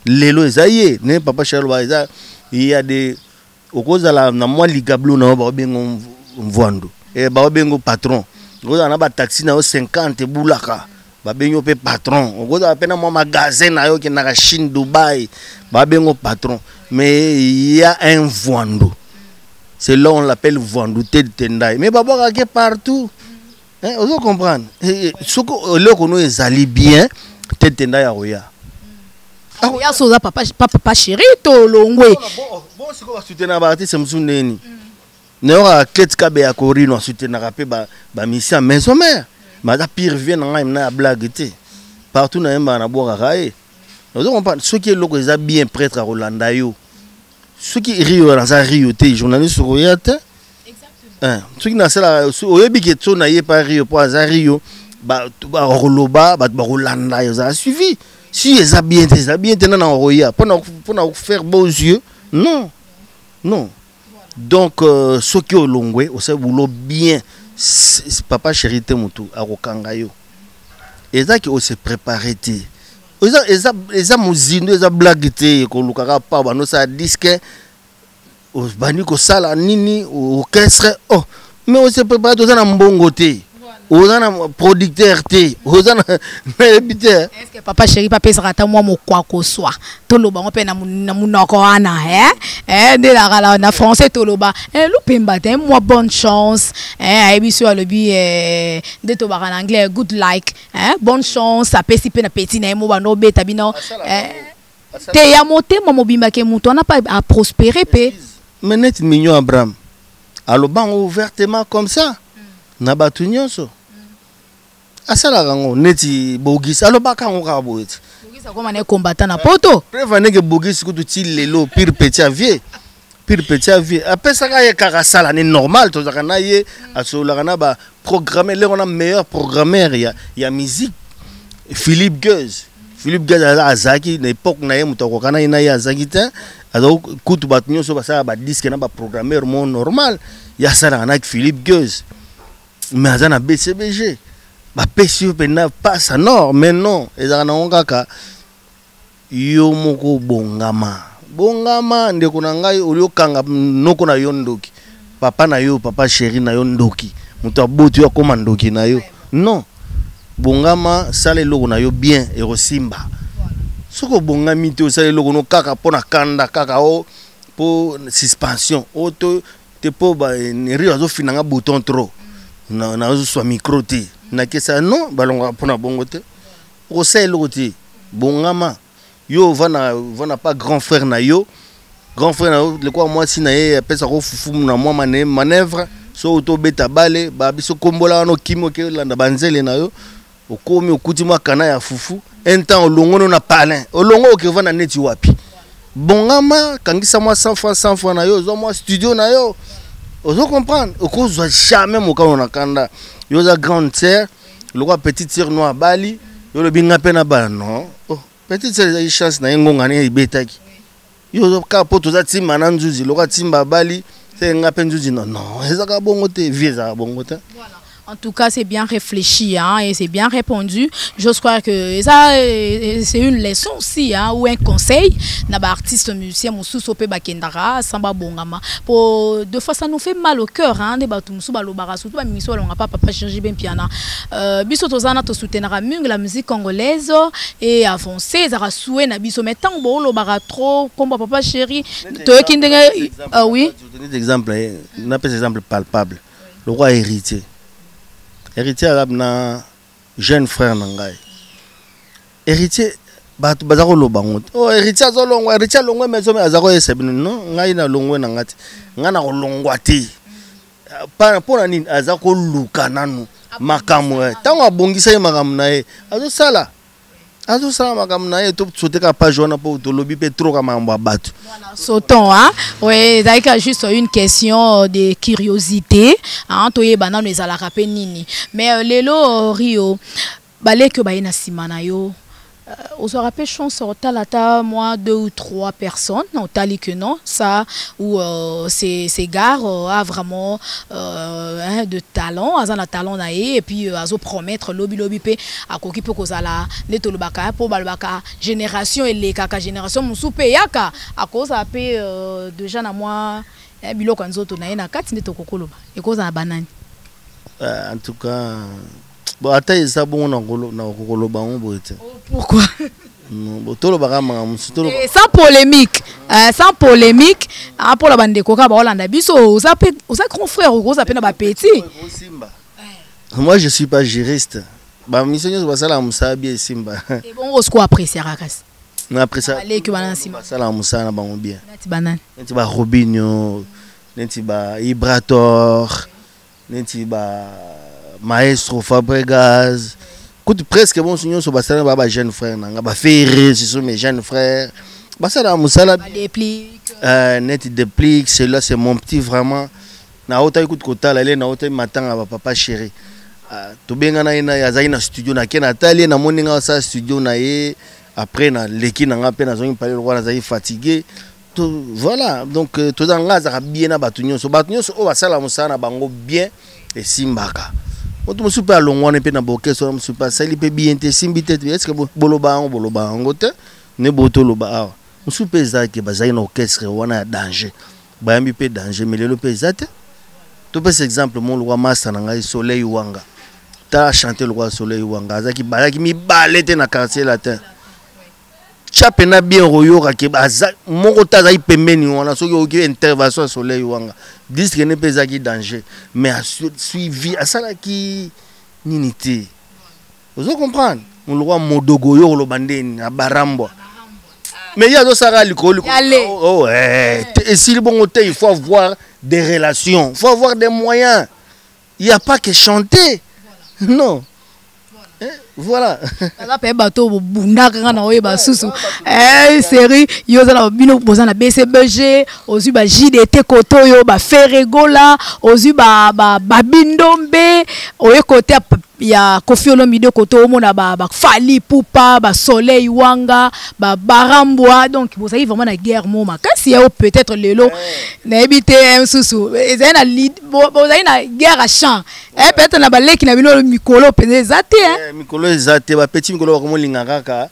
Lelo Zaye, ne papa Charles, il y a des. Au cause de la moi ligablo na babengo mvando. Et babengo patron. Au na ba taxi na 50 boulaka. Babengo pe patron. Au cause de peine moi magasin na yo ki na Chine Dubaï. Babengo patron. Mais il y a un vando. C'est là on l'appelle vando tête tendai. Mais baba qui partout. Vous comprenez? Ce que nous allons bien, tête ya roya. Ya soza papa chéri to longwe. Bon ce qu'on va soutenir ba artiste msuneni. N'aura kletka be akori no soutenir rapé ba mission maison mère. Ma da pire vient na blague té. Partout na yamba na boka kae. Vous comprenez? Ce qui est loko za bien prêtre à Rolanda yo. Ce qui rio dans sa rio té journaliste roya té. Ceux qui n'ont pas ça suivi. Si ils ont bien pour faire beaux yeux, non. Donc, ceux qui ont longué, on sait bien, papa chéri Temutu, à Rokangayo. Et ça qui s'est préparé. Ils ont mousine, ils ont blagué, qu'on n'a pas, on a disque. Au baniko sala nini au orchestre mais on se prépare aux en mbongoté aux en producteur té aux en est-ce que papa chéri papa sera moi mo kwa ko soi toloba on pe na munoko ana de la na français toloba lupemba te moi bonne chance ebiso alobi de toba en anglais good like bonne chance ça peut si pe na petit na mo ba no beta bino te ya monter mo mobimba ke muto na pas à prospérer pe. Mais net mignon Abraham. Alors ban ouvertement comme ça. Na batu nyonso. Asala rango neti bogis. Alors ba ka ngora boet. Bogis akoma na combattant na poto. Prévenez que bogis kutu ti lelo pire petit avier. Après ça ka ye kaka sala ni normal to zakana ye asola kana ba programmer les on a meilleur programmeur ya musique. Philippe Guez azaki na époque na ye mutoko kana ina ya azaki ta. Alors, quand tu vas ça va disque na ba programmeur mon normal. Ya ça na Philippe Guez. Mais azana BCBG. Ba PCO pena pas ça non, mais non. Ezana ngaka yo moko bongama. Bongama ndeko na ngai olio kanga noko na yondoki. Papa na yo, papa chéri na yondoki. Muto abotu ya komandoki na yo. Non. Bongama sale loko na yo bien et rosimba. Soko bongami te osale loko no kaka pona kanda kaka o po suspension auto te po ba ri azo finanga bouton trop na azo so micro te na kesa non balonga pona bongo te osale loko te bongama yo vana pas grand frère na yo le quoi moi si na ye pesa ko fufu na moi manœuvre so auto beta bale ba biso kombola no kimo ke landa banzele na yo okomi okuti mwa kana ya fufu un temps olongo na palin olongo okeva na neti wapi bongama kangisa moi 100 francs na yo zo moi studio na yo ozo comprendre okozwa jamais mokano na kanda yo za grande sœur le roi petite sœur noire bali yo le binga pena ba non petite sœur a chance na ngonga ne ibetaki yo zo ka poto za timba na nzuzi le roi timba bali c'est ngape nzuzi non ezaka bongo te vieza bongo te. Voilà. En tout cas, c'est bien réfléchi et c'est bien répondu. Je crois que ça, c'est une leçon aussi ou un conseil. Naba artiste musicien, Moussou pe bakendara, samba bongama. Pour deux fois, ça nous fait mal au cœur. Des batumsou balobara, surtout mimiso alonga papa changer ben piana. Biso tozana to soutenara mung la musique congolaise et avancer. Zara soué na biso mais tant bon lobara trop comme papa chéri. Toi qui oui. Je donne des exemples. On a des exemples palpables. Le roi héritier. Héritier arabe na jeune frère nangai. Héritier bazako lobango. Oh héritier azolongwa, héritier longwe mezo me azako esebino non ngai na longwe nangati. Ngana kolongwa te. Para pona nini azako luka nanu. makambo tango abongisa ye makambo na ye azosala makambo na ye to soteka page wana po tolobi pe trop makambo ya bato. Sauton, hein? Oui, c'est juste une question de curiosité. Hein, toyeba na nous ala rapé nini. Mais lelo Rio, balé que baina simana yo. On se rappelle chance au talata moi 2 ou 3 personnes au tali que non ça où ces gars a vraiment de talent azana talent naé et puis azo promettre lobby pe akoki pe kozala neto lobaka po balbaka génération et les kaka génération musupe yaka akoza pe déjà na moi biloko nzoto na na kati neto kokoloba e koza banani en tout cas. Bon, attends, ça bon na kokoloba on boite. Pourquoi? Non, tolo bakama sans polémique, sans polémique, pour la bande de coca ba Hollanda biso, oza grand frère ou oza pe na ba petit. Moi je suis pas juriste. Ba mission yo basala musabi simba. Et bon on se quoi apprécier rakas. Na apprécier. Allez que banan simba. Basala musana ba bien. Nati banane. Nati ba Robinho, nati ba Ibrator, nati ba Maestro Fabregas. Écoute, presque bon signaux sur Bassala, baba jeune frère, nanga ba Ferré, ce sont mes jeunes frères. Bassala Moussala. Net déplique, celui-là c'est mon petit vraiment. Na ota écoute kota la na ota matanga ba papa chéri. To benga na ina ya zaina studio na kena tali na moninga sa studio na ye après na leki na ngape na zongi parler roi na zayi fatigué. Voilà, donc to zanga za bien na batunyo so o Bassala Moussala bango bien et simbaka. Je me suis pas longtemps pe na boke so me suis pas sali pe bien te simbite est-ce que boloba ngote ne boto loba me suis pas za ke bazai na orchestre wana danger ba mi pe danger mais le pe zate to pe exemple mon roi master na ngai Soleil Wanga ta chanter le roi Soleil Wanga azaki balaki mi balete na quartier latin chape na bien royoka ke baza moko taza ipembeni wana soki oki intervention Soleil Wanga disque ne pesa ki danger mais a suivi asala ki ninité vous comprendre on le roi modogo yo lo bandeni na barambwa mais il y a d'autres sara likolo oh ouais et si bon il faut avoir des relations, il faut avoir des moyens, il n'y a pas que chanter non. Voilà. Série, Yozala Bino Bozana BCBG, Ozuba JDT Kotoyo, Ferregola, Ozuba Babindombe, Oye côté ya Kofi Olomide Koto Mona Fali Poupa, Soleil Wanga, Barambwa, donc vous savez vraiment la guerre moma. Quand il y a peut-être le lot, n'habite un sous, vous avez la guerre à champ. Et peut-être na balé qui n'a bino mikolo penezate hein. Mikolo ezate ba petit mikolo ko lingaka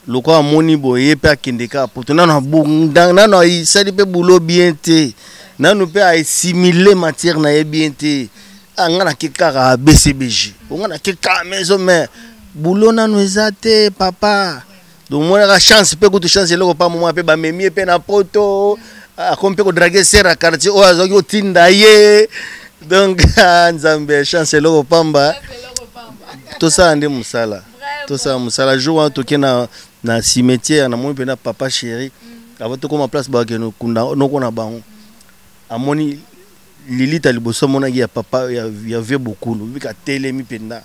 lokwa moni boye pe akindeka potona na bunda na no isali pe boulot bien te. Na no pe assimiler matière na ye bien te. Angana kekaka BCBG. Ongana kekaka maison mais boulot na no ezate papa. Donc moi la chance pe ko tu chance loko pa moment pe ba memi pe na poto a kompe ko draguer sera quartier o azoki otinda ye. Donc nzambe chance loko pamba. Tout ça ande musala. Tout ça musala jour to kena na cimetière na moni pe na papa chéri. Avant to koma place ba ke no kunda no kona bango. Amoni Lilita liboso mona ya papa ya vieux beaucoup no bika telemi penda.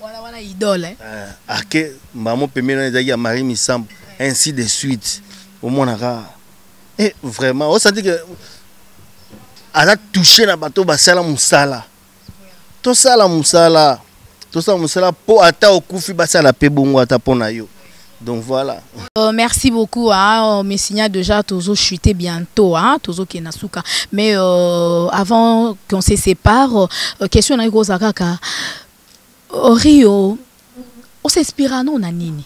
Wana idole. Ake mbamo pemena ezaki ya Marie Misambo ainsi de suite. Au mona ka. Et vraiment on sentit que a touché na bateau basala musala. Tout ça la musala. Tout ça musala po ata okufi basala pe bongo ata pona yo. Donc voilà. Merci beaucoup hein, mes signaux déjà tozo chuter bientôt hein, tozo kenasuka. Mais avant qu'on se sépare, question na ikoza kaka. Rio, on s'inspire non na nini.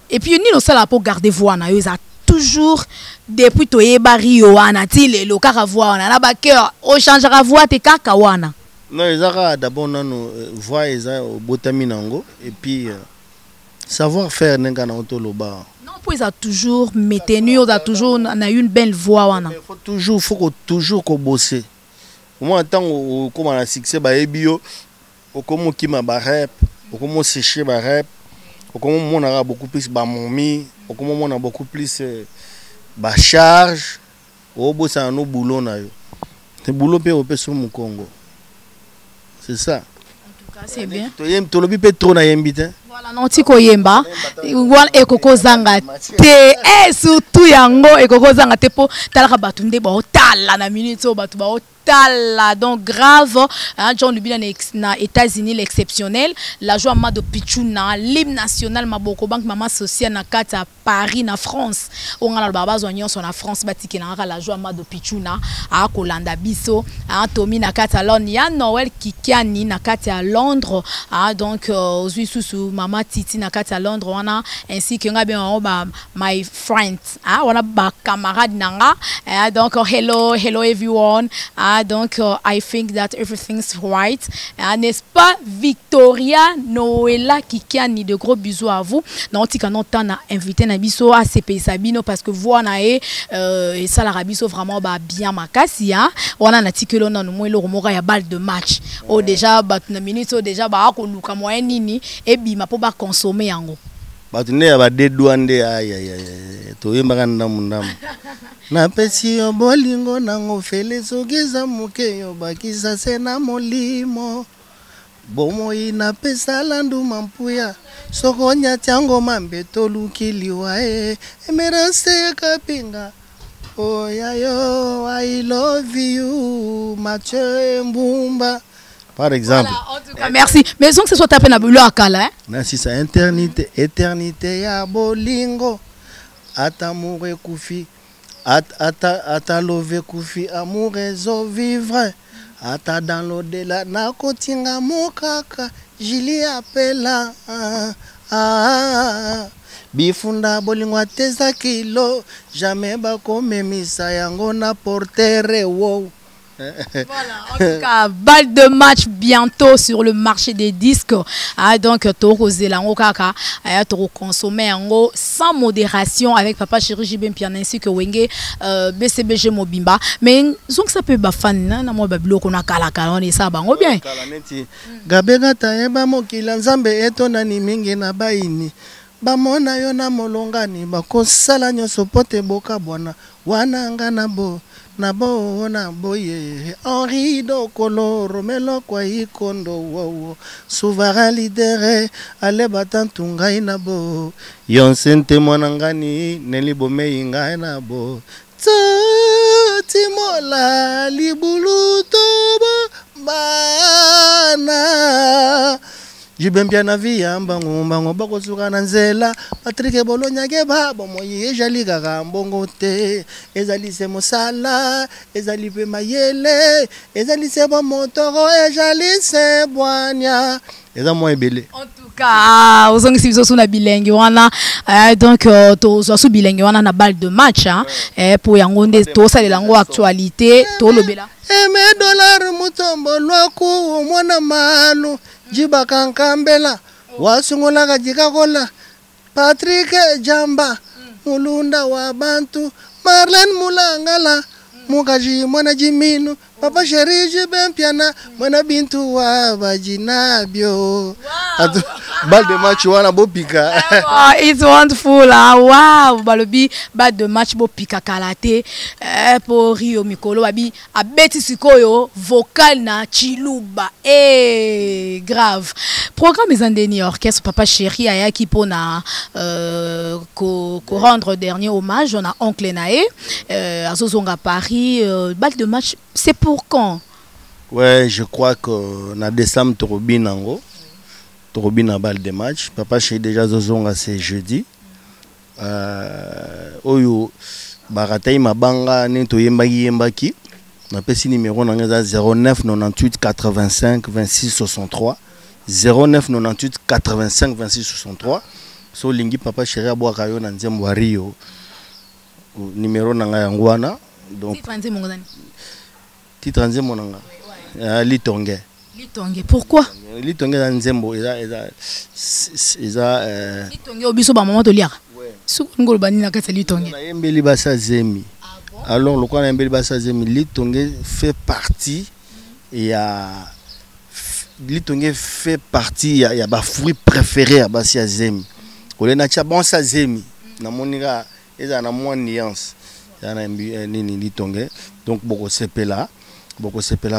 Et puis ni no sala pour garder voix na yo za toujours depuis toyeba Rio wana ti lelo kaka voix wana na ba cœur on changera voix te kaka wana. Non, ezaka d'abord nano voix eza botami nango et puis savoir faire nenga na otoloba. Non, pour ça toujours maintenu, on a toujours na une belle voix wana. Il faut toujours ko bosser. Au moins tant comme on a succès ba ebio, comme qui ma ba rap, comme sécher ba rap, comme on a beaucoup plus ba momi, comme on a beaucoup plus ba charge, au bossa no boulot na yo. Le boulot pe au pe sur mon Congo. C'est ça. c'est bien. Tu l'as vu trop na yembite. Voilà, non tiko yemba. Igual ekoko zanga te. Surtout yango ekoko zanga te po talaka batunde ba otala na minute o batu ba otala. Donc grave, hein, John Lubila na États-Unis l'exceptionnel. La joie ma de Pichuna, l'hymne national Maboko Bank Mama Sociale na kati à Paris na France. On a la baba zoignon son na France batiki na la joie ma de Pichuna à Kolanda Biso, à Tommy na kati à Londres, ya Noël Kikiani na kati à Londres, ah donc Zuisusu Mama Titi na kati à Londres, on a ainsi que nga bien ba my friends, ah on a ba camarade nanga, donc hello everyone. Donc, I think that everything's right. N'est-ce pas, Victoria Noëlla Kikiani, de gros bisous à vous. Non, tu as invité Nabiso à CP Sabino parce que vous en avez et ça la Rabiso vraiment bien makasi. On a que l'on a nous le remora ya balle de match. Oh déjà bat na minute déjà ba ko luka moyen nini et bima po ba consommer yango. Batune ya ba dedouande ay to yemba ndam. Na pesi yo bolingo nango fele sogeza muke yo bakisa sena molimo bomo ina pesa landu mampuya sokonya tiango mambe tolukiliwa emerance kapinga oh ya yo I love you Mathieu Mbumba par exemple. Voilà, en tout cas, merci. Mais donc ce soit tapé na bulo akala hein. Na si sa éternité ya bolingo atamure kufi. Ata love kufi amour ezo vivre ata dans l'au-delà na kotinga mokaka jili apela bifunda bolingo ateza kilo jamais bakomemisa yango na portere wow. Voilà, en tout cas, balle de match bientôt sur le marché des disques. Donc, Toro Zelango Kaka, Toro consommer sans modération avec Papa Chéri Jibem Pian ainsi que Wenge BCBG Mobimba. Mais donc ça peut être fan, na mo babilo kona kala kala on est ça bango bien. Gabega taeba mokila nzambe etona ni mingi na baini. Bamona yo na molongani bakosala nyoso pote boka bwana wana ngana bo. Nabo ye Henri do koloro melo kwa ikondo wow souverain leader ale batantunga inabo yonsente monangani nelibome inga inabo timola libuluto bana Jibempia na via mbango bako suka na nzela Patrick Bolonya ke babo moyi ejali kaka mbongo te ezali se mosala ezali pe mayele ezali se bo motoro ejali se bwanya eza mo ebele en tout cas aux ongisi biso na bilengi wana donc to so bilengi wana na balle de match pour yango nde to salela ngo actualité to lobela eme dollar mutombo lwaku mwana malu Jiba kankambela wasungola kajika kola Patrick Jamba mulunda wa bantu Marlene Mulangala mukaji mwana jiminu Papa Chéri Jibempiana mwana bintu wa bajinabio balle de match wana bopika it's wonderful wow balobi balle de match bopika kalate pour Rio Mikolo babi abeti sikoyo vocal na chiluba grave programme ezandeni orchestre Papa Chéri ayaki pona ko rendre dernier hommage on a oncle nae azozonga Paris balle de match c'est pour quand? Ouais, je crois que na décembre Torobinango Torobina balle de match Papa Chéri déjà zozonga c'est jeudi oyo baratai mabanga nento yembaki na pesi numéro nanga 09 98 85 26 63 09 98 85 26 63 so lingi Papa Chéri abwaka yo na nzembo wa Rio numéro nanga yangwana donc titre nzembo nanga Litonge. Pourquoi? Litonge dans nzembo eza Litonge obiso ba maman to liaka. Suko ngolo bani na kata Litonge. Na yembeli basa zemi. Alors le quoi yembeli basa zemi Litonge fait partie Litonge fait partie ya ba fruit préféré à basa zemi. Ole na cha bon sa zemi na monika eza na moins nuance. Ya na nini Litonge donc boko sepela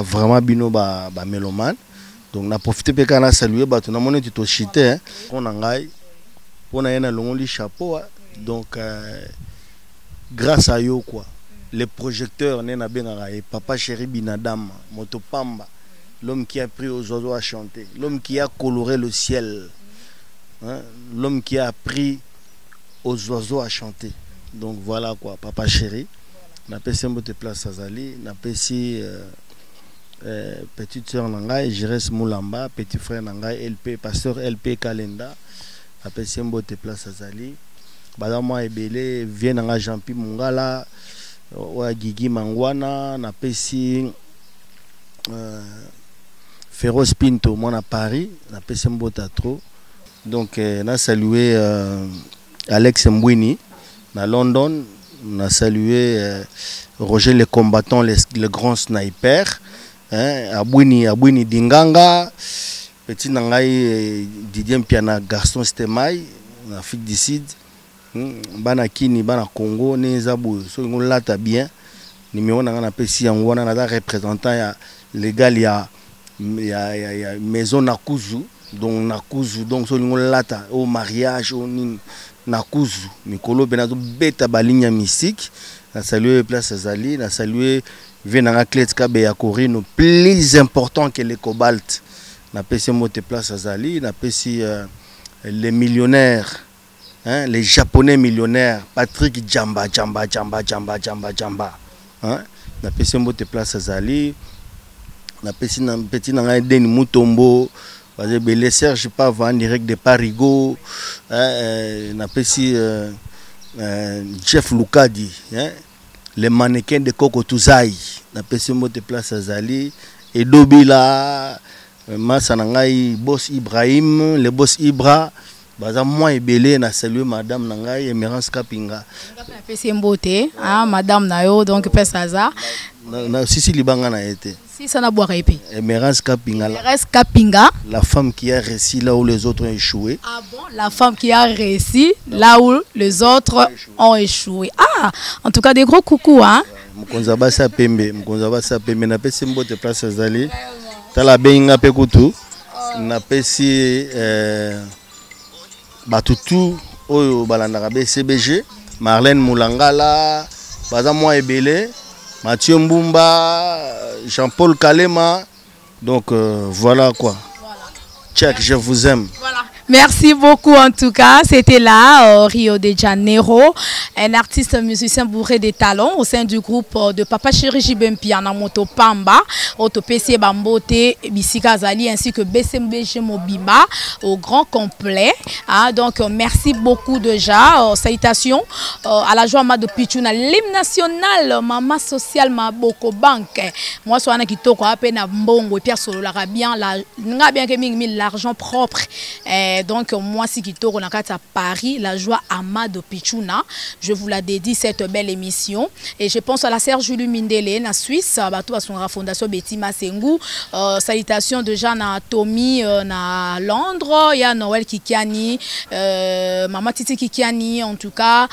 vraiment bino ba mélomane Donc na profité pe kana saluer bato na moni to chité hein on ngai on a un long chapeau donc grâce à yo quoi les projecteurs nena bengara et Papa Chéri Binadam Motopamba, l'homme qui a pris aux oiseaux à chanter, l'homme qui a coloré le ciel, hein? L'homme qui a appris aux oiseaux à chanter. Donc voilà quoi, Papa Chéri. Na pesi mbote place Azali, na pesi petite sœur Nangai, Jires Moulamba, petit frère Nangai, LP, pasteur LP Kalenda, na pesi mbote place Azali. Badama ebele vient Nanga Jean-Pi Mungala, wa Gigi Mangwana, na pesi Féroce Pinto, moi à Paris, na pesi mbota trop. Donc na salué Alex Mbwini na London, na salué Roger le combattant, le grand sniper, hein, Abwini Dinganga, petit Nangai Didier Piana Garçon Stemai, en Afrique du Sud, bana Kini, bana Congo, Nezabu, so ngolata bien, numéro na pesi ngwana na représentant ya légal ya maison Nakuzu, donc Nakuzu, donc so ngolata au mariage au Nakuzu, Mikolo Benazo beta balinya mystique. Na salué place Azali, na salué Venanga Kletka Beyakorino, plus important que le cobalt. Na pesi mote place Azali, na pesi les millionnaires, hein, les japonais millionnaires, Patrick Jamba, hein, na pesi mote place Azali, na pesi na petit nanga Deni Mutombo. Les Serge Pava en direct de Parigo, na pesi Jeff Lukadi, hein, les mannequins de Coco Touzaï, na pesi mote place Azali, et Dobila, Massanangai, Boss Ibrahim, le Boss Ibra, baza moi ebele na saluer madame Nangai Emerance Kapinga. Na pesi mbote, ah madame nayo donc pesaza. Na sisi libanga na été. Si ça n'a boire épée. Emerance Kapinga. Emerance Kapinga. La femme qui a réussi là où les autres ont échoué. Ah bon, la femme qui a réussi là où les autres ont échoué. Ah, en tout cas des gros coucou hein. Mkonzaba sa pembe na pesi mbote place Azali. Tala benga pe kutu. Na pesi batutu oyo balandaka BCBG, Marlène Moulangala, baza moi ebele. Mathieu Mbumba, Jean-Paul Kalema. Donc voilà quoi. Voilà. Check, je vous aime. Voilà. Merci beaucoup en tout cas. C'était là au Rio de Janeiro, un artiste musicien bourré de talents au sein du groupe de Papa Chéri Jibempia na Motopamba, Otopesi Bambote, Bisika Zali ainsi que BCMBG Mobimba au grand complet. Ah, donc merci beaucoup déjà. Salutations à la joie Mado Pichuna, l'hymne national, Mama Social Maboko Bank. Moi, je suis kitoko à peine à Mbongo et Pierre Solo bien l'argent propre. Donc moi si kitoko na kati à Paris, la joie Amado Pichuna, je vous la dédie cette belle émission et je pense à la sœur Julie Mindele na Suisse, bato à son fondation Betty Masengu, salutations déjà na Tommy na Londres, il y a Noël Kikiani, Maman Titi Kikiani en tout cas,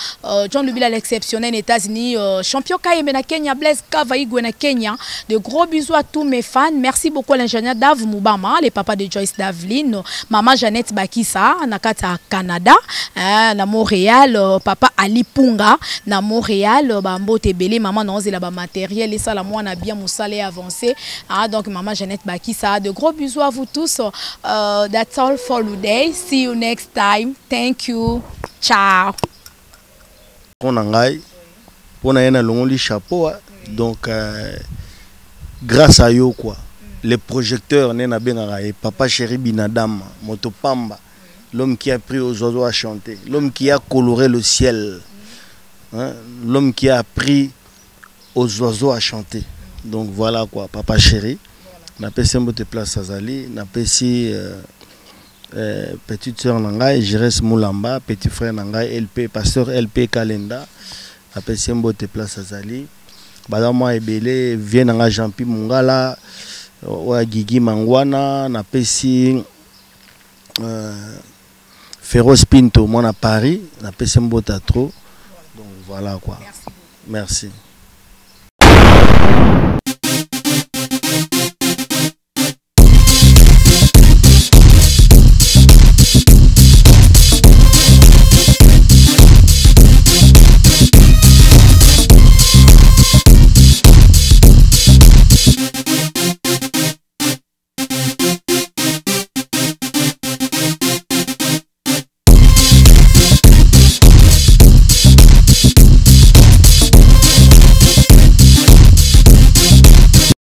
John Lubila l'exceptionnel États-Unis, champion Kayembe na Kenya, Blaise Kavaigwe na Kenya. De gros bisous à tous mes fans. Merci beaucoup à l'ingénieur Dave Moubama, les papas de Joyce Davlin, maman Jeannette Bakissa na kata Canada, na Montréal, papa Ali Punga na Montréal, Bambote Belé, maman Nozela ba matériel et ça la moi na bien moussale avancé. Donc maman Jeannette Bakissa, de gros bisous à vous tous. That's all for today. See you next time. Thank you. Ciao. On a un long chapeau, donc grâce à yo quoi. Les projecteurs nena bengara et Papa Chéri Binadam Motopamba, l'homme qui a pris aux oiseaux à chanter, l'homme qui a coloré le ciel, hein? L'homme qui a appris aux oiseaux à chanter. Donc voilà quoi, Papa Chéri. Na pesi mbote place Azali, na pesi petite sœur Nangai, Jires Moulamba, petit frère Nangai, LP, pasteur LP Kalenda, na pesi mbote place Azali. Badama ebele vient Nanga Jean-Pi Mungala, wa Gigi Mangwana, na pesi Féroce Pinto, moi à Paris, na pesi mbota trop. Donc voilà quoi. Merci.